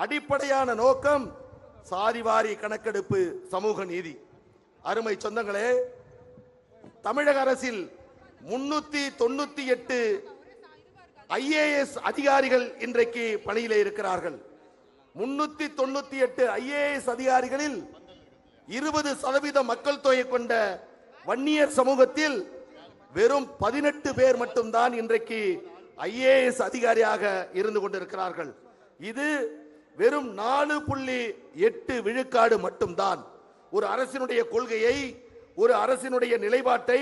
அடிப்படையான நோக்கம் சாதிவாரி கணக்கெடுப்பு, சமூக நீதி. அருமை சொந்தங்களே, தமிழக அரசில் 398 IAS அதிகாரிகள் இன்றைக்கு பணியிலே இருக்கிறார்கள். 398 IAS அதிகாரிகளில் 20% மக்கள் தொகை கொண்ட வன்னியர் சமூகத்தில் வெறும் 18 பேர் மட்டும்தான் இன்றைக்கு IAS அதிகாரியாக இருந்து கொண்டிருக்கிறார்கள். இது வெறும் 4.8 விழுக்காடு மட்டும்தான். ஒரு அரசினுடைய கொள்கையை, ஒரு அரசினுடைய நிலைப்பாட்டை,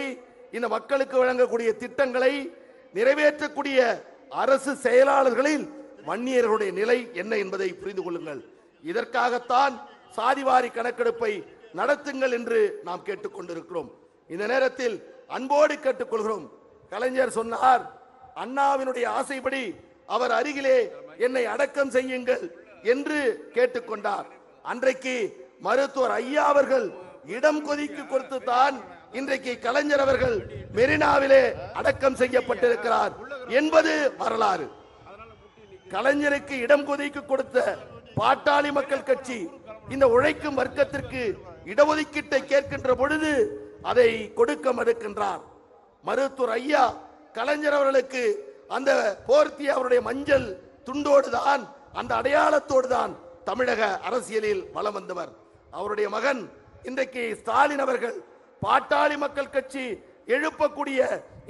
இந்த மக்களுக்கு வழங்கக்கூடிய திட்டங்களை நிறைவேற்றக்கூடிய அரசு செயலாளர்களில் வன்னியர்களுடைய நிலை என்ன என்பதை புரிந்து கொள்ளுங்கள். இதற்காகத்தான் சாதிவாரி கணக்கெடுப்பை நடத்துங்கள் என்று நாம் கேட்டுக்கொண்டிருக்கிறோம். இந்த நேரத்தில் அன்போடு கேட்டுக்கொள்கிறோம். கலைஞர் சொன்னார், அண்ணாவினுடைய ஆசைப்படி அவர் அருகிலே என்னை அடக்கம் செய்யுங்கள் என்று கேட்டுக்கொண்டார். அன்றைக்கு மருத்துவர் ஐயா அவர்கள் இடம் கொதிக்கு கொடுத்து தான் இன்றைக்கு கலைஞர் அவர்கள் மெரினாவிலே அடக்கம் செய்யப்பட்டிருக்கிறார் என்பது வரலாறு. கலைஞருக்கு இடம் கொதிக்கு கொடுத்த பாட்டாளி மக்கள் கட்சி இந்த உழைக்கும் வர்க்கத்திற்கு இடஒதுக்கீட்டை கேட்கின்ற பொழுது அதை கொடுக்க மறுக்கின்றார். மருத்துவர் ஐயா கலைஞர் அவர்களுக்கு அந்த போர்த்தி அவருடைய மஞ்சள் துண்டோடு தான், அந்த அடையாளத்தோடு தான் தமிழக அரசியலில் வலம் வந்தவர். அவருடைய மகன் இன்றைக்கு ஸ்டாலின் அவர்கள் பாட்டாளி மக்கள் கட்சி எழுப்பக்கூடிய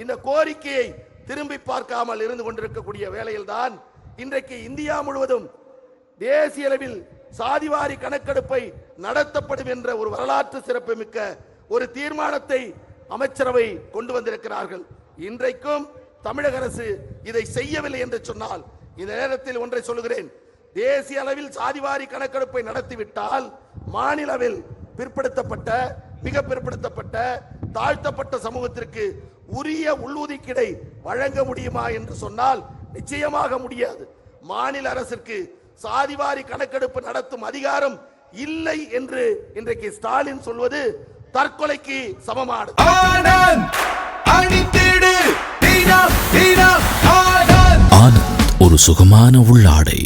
இந்த கோரிக்கையை திரும்பி பார்க்காமல் இருந்து கொண்டிருக்கக்கூடிய வேளையில்தான் இன்றைக்கு இந்தியா முழுவதும் தேசிய அளவில் சாதிவாரி கணக்கெடுப்பை நடத்தப்படும் என்ற ஒரு வரலாற்று சிறப்புமிக்க ஒரு தீர்மானத்தை அமைச்சரவை கொண்டு வந்திருக்கிறார்கள். இன்றைக்கும் தமிழக அரசு இதை செய்யவில்லை என்று சொன்னால், இந்த நேரத்தில் ஒன்றை சொல்லுகிறேன், தேசிய அளவில் சாதிவாரி கணக்கெடுப்பை நடத்திவிட்டால் மாநிலவில் பிற்படுத்தப்பட்ட, மிக பிற்படுத்தப்பட்ட, தாழ்த்தப்பட்ட சமூகத்திற்கு உரிய உள்ளொதுக்கீடை வழங்க முடியுமா என்று சொன்னால் நிச்சயமாக முடியாது. மாநில அரசிற்கு சாதிவாரி கணக்கெடுப்பு நடத்தும் அதிகாரம் இல்லை என்று இன்றைக்கு ஸ்டாலின் சொல்வது தற்கொலைக்கு சமமானது. ஆனந்த், ஒரு சுகமான உள்ளாடை.